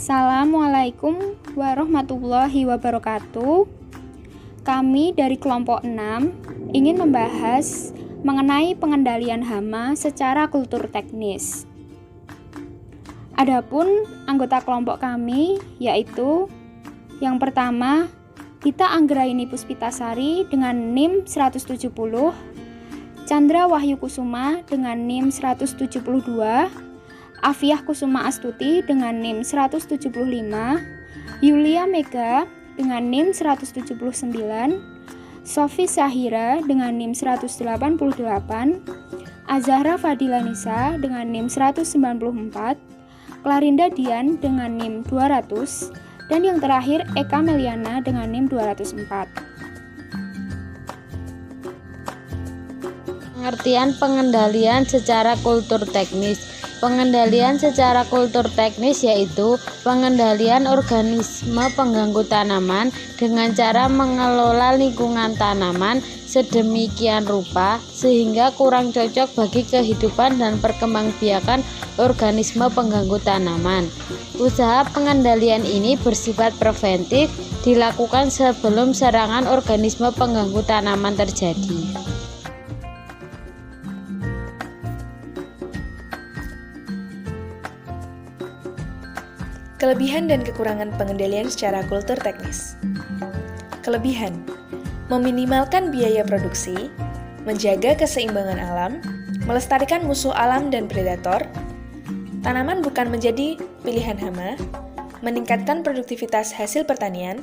Assalamualaikum warahmatullahi wabarakatuh. Kami dari kelompok 6 ingin membahas mengenai pengendalian hama secara kultur teknis. Adapun anggota kelompok kami yaitu yang pertama Dita Anggraini Puspitasari dengan NIM 170, Chandra Wahyu Kusuma dengan NIM 172, Afiah Kusuma Astuti dengan NIM 175, Yulia Mega dengan NIM 179, Sofi Syahira dengan NIM 188, Azahra Fadilanisa dengan NIM 194, Klarinda Dian dengan NIM 200, dan yang terakhir Eka Meliana dengan NIM 204. Pengertian pengendalian secara kultur teknis. Pengendalian secara kultur teknis yaitu pengendalian organisme pengganggu tanaman dengan cara mengelola lingkungan tanaman sedemikian rupa sehingga kurang cocok bagi kehidupan dan perkembangbiakan organisme pengganggu tanaman. Usaha pengendalian ini bersifat preventif, dilakukan sebelum serangan organisme pengganggu tanaman terjadi. Kelebihan dan kekurangan pengendalian secara kultur teknis. Kelebihan: meminimalkan biaya produksi, menjaga keseimbangan alam, melestarikan musuh alam dan predator, tanaman bukan menjadi pilihan hama, meningkatkan produktivitas hasil pertanian,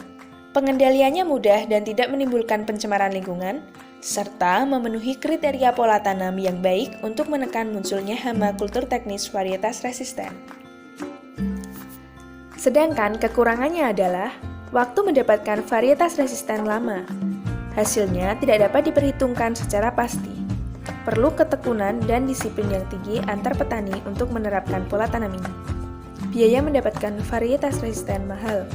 pengendaliannya mudah dan tidak menimbulkan pencemaran lingkungan, serta memenuhi kriteria pola tanam yang baik untuk menekan munculnya hama kultur teknis varietas resisten. Sedangkan kekurangannya adalah waktu mendapatkan varietas resisten lama. Hasilnya tidak dapat diperhitungkan secara pasti. Perlu ketekunan dan disiplin yang tinggi antar petani untuk menerapkan pola tanam ini. Biaya mendapatkan varietas resisten mahal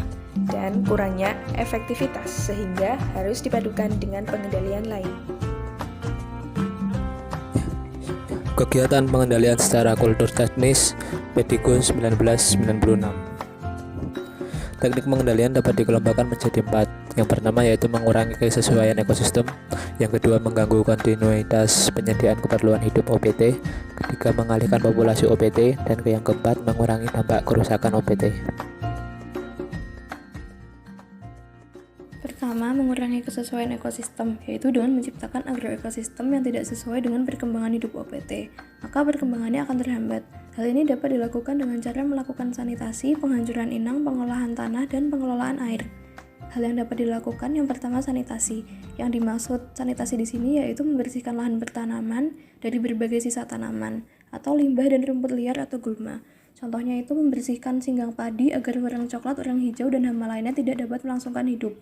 dan kurangnya efektivitas sehingga harus dipadukan dengan pengendalian lain. Kegiatan pengendalian secara kultur teknis Pedigun 1996. Teknik pengendalian dapat dikelompokkan menjadi 4. Yang pertama yaitu mengurangi kesesuaian ekosistem, yang kedua mengganggu kontinuitas penyediaan keperluan hidup OPT, ketiga mengalihkan populasi OPT, dan yang keempat mengurangi dampak kerusakan OPT. Pertama, mengurangi kesesuaian ekosistem, yaitu dengan menciptakan agroekosistem yang tidak sesuai dengan perkembangan hidup OPT, maka perkembangannya akan terhambat. Hal ini dapat dilakukan dengan cara melakukan sanitasi, penghancuran inang, pengolahan tanah, dan pengelolaan air. Hal yang dapat dilakukan yang pertama sanitasi. Yang dimaksud sanitasi di sini yaitu membersihkan lahan bertanaman dari berbagai sisa tanaman, atau limbah dan rumput liar atau gulma. Contohnya itu membersihkan singgang padi agar warang coklat, warang hijau, dan hama lainnya tidak dapat melangsungkan hidup.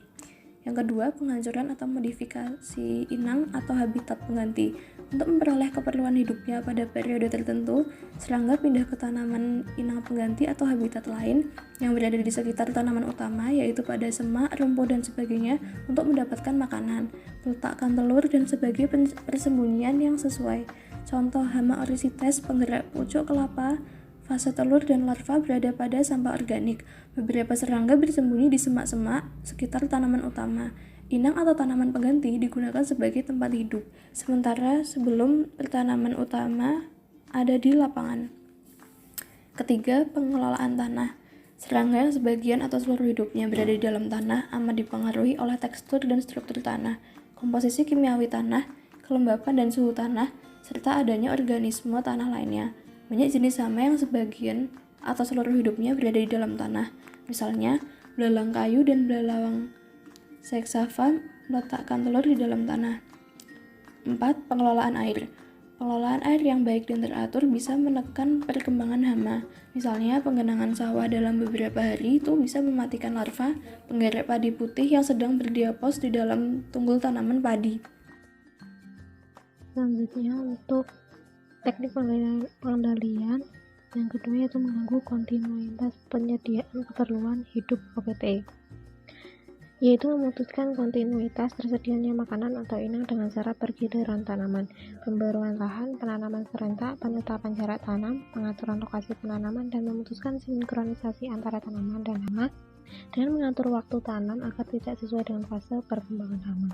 Yang kedua, penghancuran atau modifikasi inang atau habitat pengganti. Untuk memperoleh keperluan hidupnya pada periode tertentu, serangga pindah ke tanaman inang pengganti atau habitat lain yang berada di sekitar tanaman utama, yaitu pada semak, rumput, dan sebagainya untuk mendapatkan makanan, meletakkan telur, dan sebagai persembunyian yang sesuai. Contoh, hama orisites, penggerak pucuk kelapa, fase telur dan larva berada pada sampah organik. Beberapa serangga bersembunyi di semak-semak sekitar tanaman utama. Inang atau tanaman pengganti digunakan sebagai tempat hidup, sementara sebelum tanaman utama ada di lapangan. Ketiga, pengelolaan tanah. Serangga yang sebagian atau seluruh hidupnya berada di dalam tanah amat dipengaruhi oleh tekstur dan struktur tanah, komposisi kimiawi tanah, kelembapan dan suhu tanah, serta adanya organisme tanah lainnya. Banyak jenis hama yang sebagian atau seluruh hidupnya berada di dalam tanah. Misalnya, belalang kayu dan belalawang Sexava meletakkan telur di dalam tanah. 4. Pengelolaan air. Pengelolaan air yang baik dan teratur bisa menekan perkembangan hama. Misalnya, penggenangan sawah dalam beberapa hari itu bisa mematikan larva penggerak padi putih yang sedang berdiapos di dalam tunggul tanaman padi. Selanjutnya untuk teknik pengendalian yang kedua yaitu mengganggu kontinuitas penyediaan keperluan hidup OPT. yaitu memutuskan kontinuitas tersedianya makanan atau inang dengan cara pergiliran tanaman, pembaruan lahan, penanaman serentak, penetapan jarak tanam, pengaturan lokasi penanaman, dan memutuskan sinkronisasi antara tanaman dan hama, dan mengatur waktu tanam agar tidak sesuai dengan fase perkembangan hama.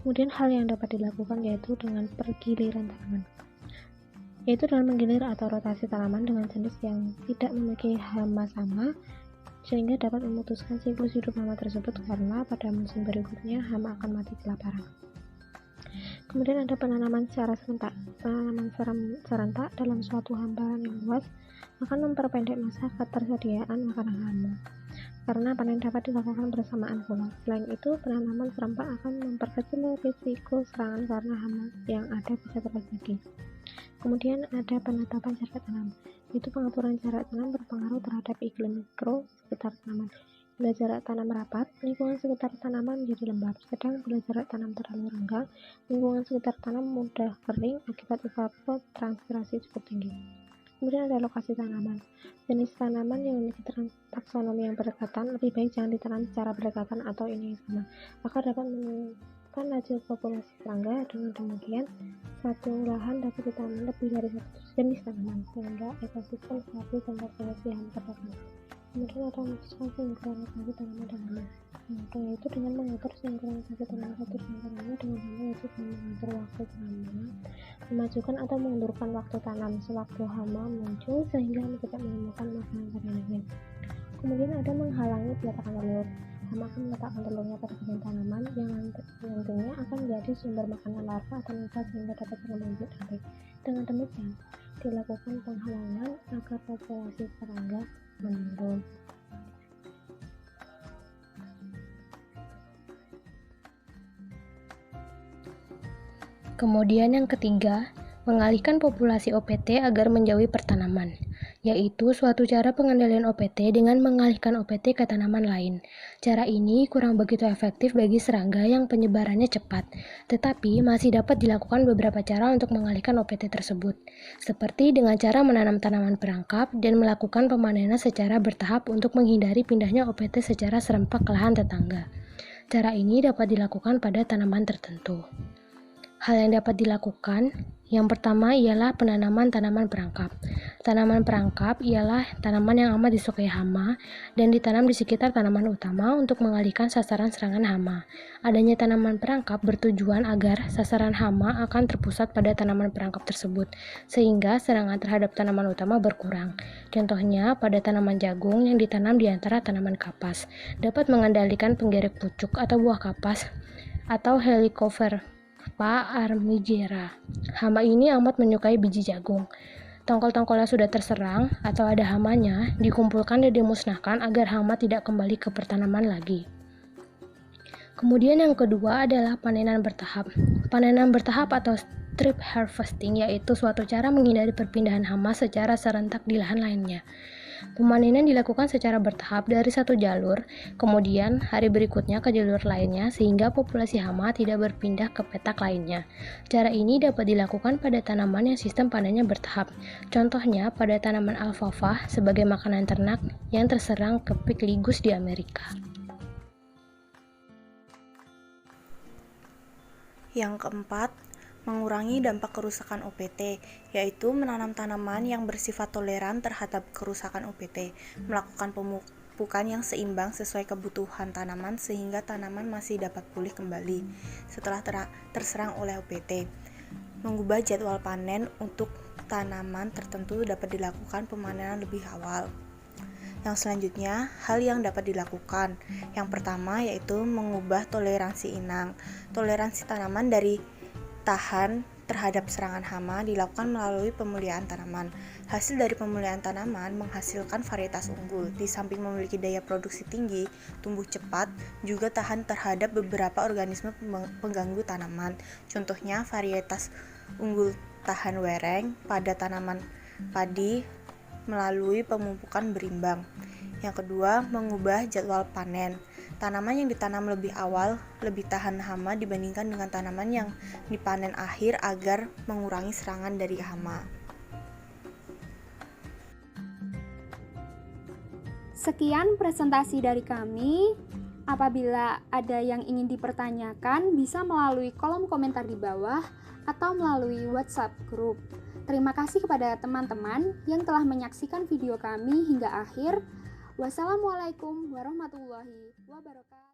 Kemudian hal yang dapat dilakukan yaitu dengan pergiliran tanaman, yaitu dengan menggilir atau rotasi tanaman dengan jenis yang tidak memiliki hama sama, sehingga dapat memutuskan siklus hidup hama tersebut karena pada musim berikutnya hama akan mati kelaparan. Kemudian ada penanaman secara serentak. Penanaman serentak dalam suatu hamparan yang luas akan memperpendek masa ketersediaan makanan hama, karena panen dapat dilakukan bersamaan pula. Selain itu, penanaman serempak akan memperkecil risiko serangan karena hama yang ada bisa terjadi. Kemudian ada penetapan jarak tanam, yaitu pengaturan jarak tanam berpengaruh terhadap iklim mikro sekitar tanaman. Bila jarak tanam rapat, lingkungan sekitar tanaman menjadi lembab, sedang bila jarak tanam terlalu renggang, lingkungan sekitar tanam mudah kering akibat evapotranspirasi cukup tinggi. Kemudian ada lokasi tanaman. Jenis tanaman yang memiliki taksonomi yang berdekatan lebih baik jangan ditanam secara berdekatan atau ini yang sama, agar dapat menentukan laju populasi serangga. Dengan demikian, satu lahan dapat ditanam lebih dari satu jenis tanaman sehingga ekosistem stabil dan populasi hama terjaga. Kemudian ada memutuskan sinkronisasi tanaman dan hama, yaitu dengan mengatur sinkronisasi tanaman satu dengan tanaman dengan hama, yaitu dengan mengatur waktu tanam, memajukan atau mengundurkan waktu tanam sewaktu hama muncul sehingga tidak menemukan makanan pada akhirnya. Kemudian ada menghalangi peletakan telur. Hama akan meletakkan telurnya pada bagian tanaman yang nantinya akan menjadi sumber makanan larva atau nipah sehingga dapat berlanjut baik. Dengan demikian, dilakukan penghalangan agar populasi serangga menurun. Kemudian yang ketiga, mengalihkan populasi OPT agar menjauhi pertanaman, yaitu suatu cara pengendalian OPT dengan mengalihkan OPT ke tanaman lain. Cara ini kurang begitu efektif bagi serangga yang penyebarannya cepat, tetapi masih dapat dilakukan beberapa cara untuk mengalihkan OPT tersebut, seperti dengan cara menanam tanaman perangkap dan melakukan pemanenan secara bertahap untuk menghindari pindahnya OPT secara serempak ke lahan tetangga. Cara ini dapat dilakukan pada tanaman tertentu. Hal yang dapat dilakukan, yang pertama ialah penanaman tanaman perangkap. Tanaman perangkap ialah tanaman yang amat disukai hama dan ditanam di sekitar tanaman utama untuk mengalihkan sasaran serangan hama. Adanya tanaman perangkap bertujuan agar sasaran hama akan terpusat pada tanaman perangkap tersebut, sehingga serangan terhadap tanaman utama berkurang. Contohnya, pada tanaman jagung yang ditanam di antara tanaman kapas, dapat mengendalikan penggerek pucuk atau buah kapas atau Helicobacter armigera. Hama ini amat menyukai biji jagung. Tongkol-tongkolnya sudah terserang atau ada hamanya, dikumpulkan dan dimusnahkan agar hama tidak kembali ke pertanaman lagi. Kemudian yang kedua adalah panenan bertahap. Panenan bertahap atau strip harvesting yaitu suatu cara menghindari perpindahan hama secara serentak di lahan lainnya. Pemanenan dilakukan secara bertahap dari satu jalur, kemudian hari berikutnya ke jalur lainnya sehingga populasi hama tidak berpindah ke petak lainnya. Cara ini dapat dilakukan pada tanaman yang sistem panennya bertahap. Contohnya pada tanaman alfalfa sebagai makanan ternak yang terserang kepik ligus di Amerika. Yang keempat, mengurangi dampak kerusakan OPT, yaitu menanam tanaman yang bersifat toleran terhadap kerusakan OPT, melakukan pemupukan yang seimbang sesuai kebutuhan tanaman sehingga tanaman masih dapat pulih kembali setelah terserang oleh OPT. Mengubah jadwal panen untuk tanaman tertentu dapat dilakukan pemanenan lebih awal. Yang selanjutnya, hal yang dapat dilakukan. Yang pertama yaitu mengubah toleransi inang. Toleransi tanaman dari tahan terhadap serangan hama dilakukan melalui pemuliaan tanaman. Hasil dari pemuliaan tanaman menghasilkan varietas unggul. Di samping memiliki daya produksi tinggi, tumbuh cepat, juga tahan terhadap beberapa organisme pengganggu tanaman. Contohnya varietas unggul tahan wereng pada tanaman padi melalui pemupukan berimbang. Yang kedua, mengubah jadwal panen. Tanaman yang ditanam lebih awal lebih tahan hama dibandingkan dengan tanaman yang dipanen akhir agar mengurangi serangan dari hama. Sekian presentasi dari kami. Apabila ada yang ingin dipertanyakan, bisa melalui kolom komentar di bawah atau melalui WhatsApp group. Terima kasih kepada teman-teman yang telah menyaksikan video kami hingga akhir. Wassalamualaikum warahmatullahi wabarakatuh.